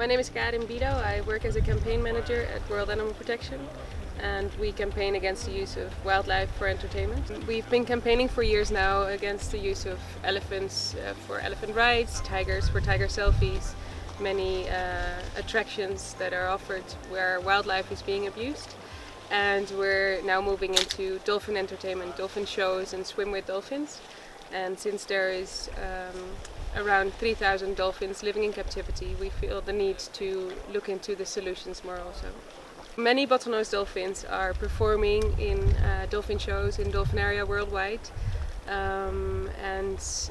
My name is Karin Bilo. I work as a campaign manager at World Animal Protection, and we campaign against the use of wildlife for entertainment. We've been campaigning for years now against the use of elephants for elephant rides, tigers for tiger selfies, many attractions that are offered where wildlife is being abused. And we're now moving into dolphin entertainment, dolphin shows and swim with dolphins. And since there is around 3,000 dolphins living in captivity, we feel the need to look into the solutions more also. Many bottlenose dolphins are performing in dolphin shows in Dolphinaria worldwide, and it's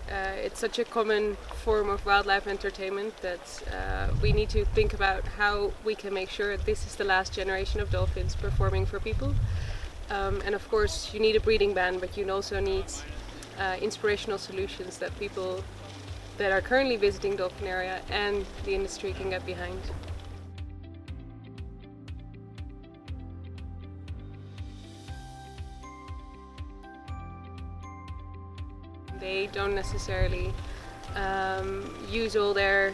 such a common form of wildlife entertainment that we need to think about how we can make sure this is the last generation of dolphins performing for people. And of course you need a breeding ban, but you also need inspirational solutions that people that are currently visiting Dolphinaria and the industry can get behind. They don't necessarily use all their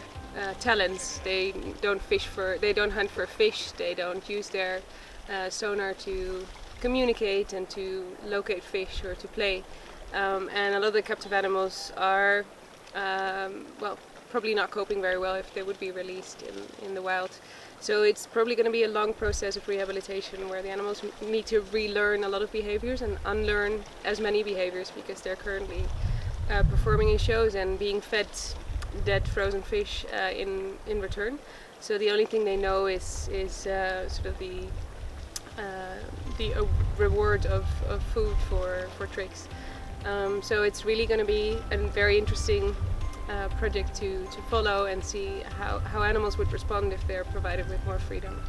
talents. They don't hunt for fish. They don't use their sonar to communicate and to locate fish or to play. And a lot of the captive animals are probably not coping very well if they would be released in the wild. So it's probably going to be a long process of rehabilitation where the animals need to relearn a lot of behaviors and unlearn as many behaviors, because they're currently performing in shows and being fed dead frozen fish in return. So the only thing they know is sort of the reward of food for tricks. So it's really going to be a very interesting project to follow and see how animals would respond if they're provided with more freedom.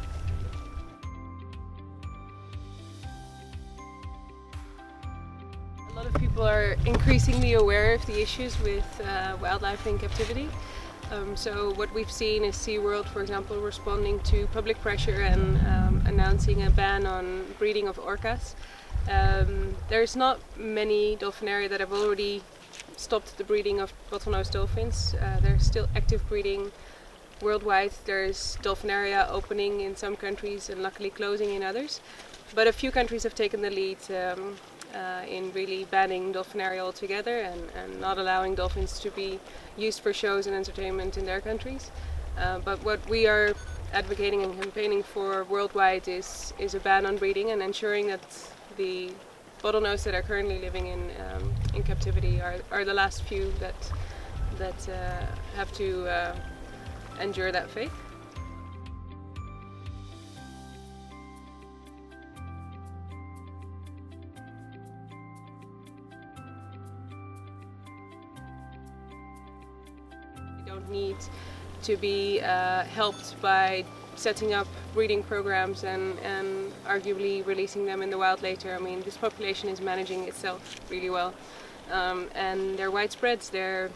A lot of people are increasingly aware of the issues with wildlife in captivity. So what we've seen is SeaWorld, for example, responding to public pressure and announcing a ban on breeding of orcas. There's not many Dolphinaria that have already stopped the breeding of bottlenose dolphins. There's still active breeding worldwide. There's Dolphinaria opening in some countries and luckily closing in others. But a few countries have taken the lead in really banning Dolphinaria altogether and not allowing dolphins to be used for shows and entertainment in their countries. But what we are advocating and campaigning for worldwide is a ban on breeding and ensuring that the bottlenose that are currently living in captivity are the last few that have to endure that fate. We don't need to be helped by setting up breeding programs and arguably releasing them in the wild later. I mean, this population is managing itself really well, and they're widespread. They're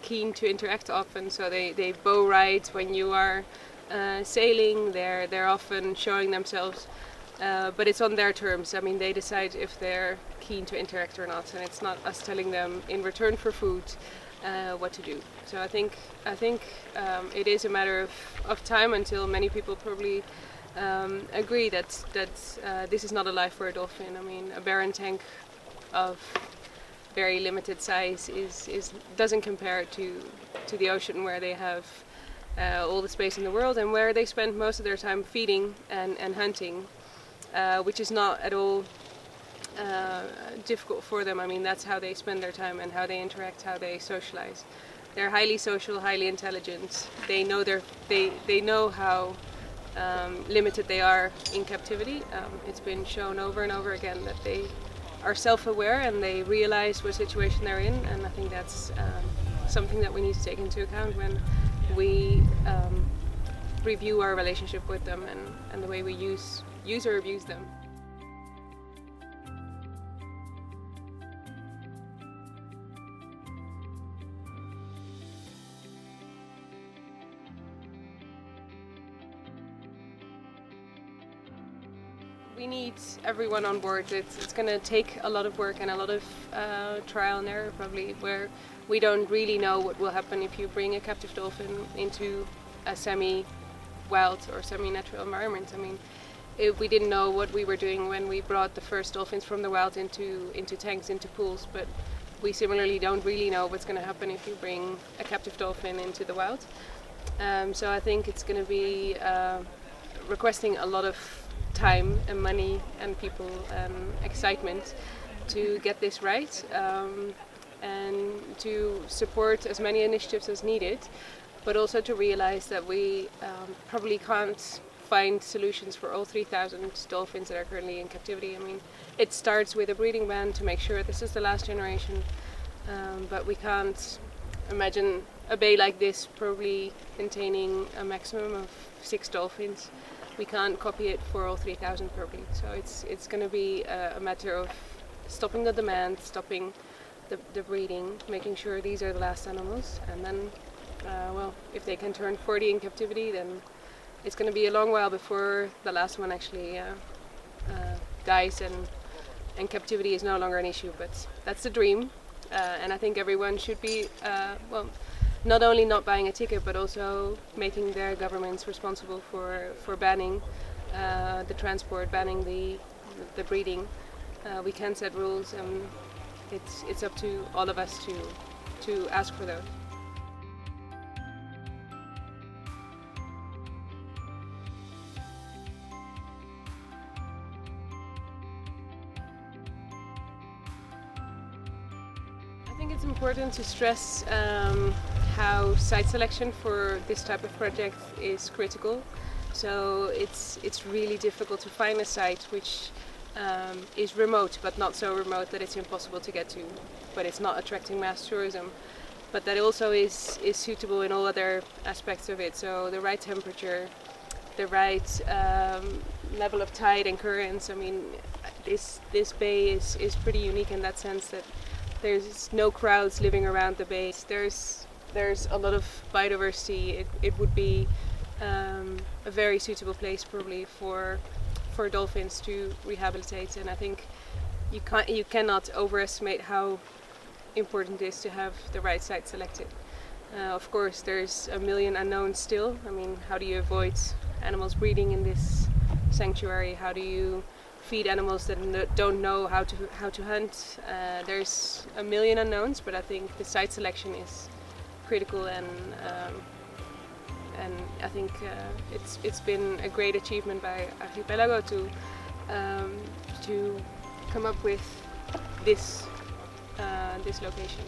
keen to interact often, so they bow ride when you are sailing. They're often showing themselves, but it's on their terms. I mean, they decide if they're keen to interact or not, and it's not us telling them in return for food what to do. So I think it is a matter of time until many people probably agree that this is not a life for a dolphin. I mean, a barren tank of very limited size doesn't compare to the ocean, where they have all the space in the world and where they spend most of their time feeding and hunting, which is not at all difficult for them. I mean, that's how they spend their time and how they interact, how they socialize. They're highly social, highly intelligent. They know how limited they are in captivity. It's been shown over and over again that they are self-aware and they realize what situation they're in, and I think that's something that we need to take into account when we review our relationship with them and the way we use or abuse them. We need everyone on board. It's going to take a lot of work and a lot of trial and error, probably, where we don't really know what will happen if you bring a captive dolphin into a semi-wild or semi-natural environment. I mean, we didn't know what we were doing when we brought the first dolphins from the wild into tanks, into pools, but we similarly don't really know what's going to happen if you bring a captive dolphin into the wild. So I think it's going to be requesting a lot of time and money and people and excitement to get this right, and to support as many initiatives as needed, but also to realize that we probably can't find solutions for all 3,000 dolphins that are currently in captivity. I mean, it starts with a breeding ban to make sure this is the last generation, but we can't imagine a bay like this probably containing a maximum of 6 dolphins. We can't copy it for all 3,000 probably. So it's going to be a matter of stopping the demand, stopping the breeding, making sure these are the last animals, and then, well, if they can turn 40 in captivity, then it's going to be a long while before the last one actually dies and captivity is no longer an issue. But that's the dream, and I think everyone should be, well, not only not buying a ticket, but also making their governments responsible for banning the transport, banning the breeding. We can set rules, and it's up to all of us to ask for those. I think it's important to stress how site selection for this type of project is critical. So it's really difficult to find a site which is remote, but not so remote that it's impossible to get to, but it's not attracting mass tourism, but that also is suitable in all other aspects of it. So the right temperature, the right level of tide and currents. I mean, this bay is pretty unique in that sense that there's no crowds living around the bay. There's a lot of biodiversity. It would be a very suitable place probably for dolphins to rehabilitate, and I think you cannot overestimate how important it is to have the right site selected. Of course, there's a million unknowns still. I mean, how do you avoid animals breeding in this sanctuary? How do you feed animals that don't know how to hunt? There's a million unknowns, but I think the site selection is critical, and I think it's been a great achievement by Archipelago to come up with this location.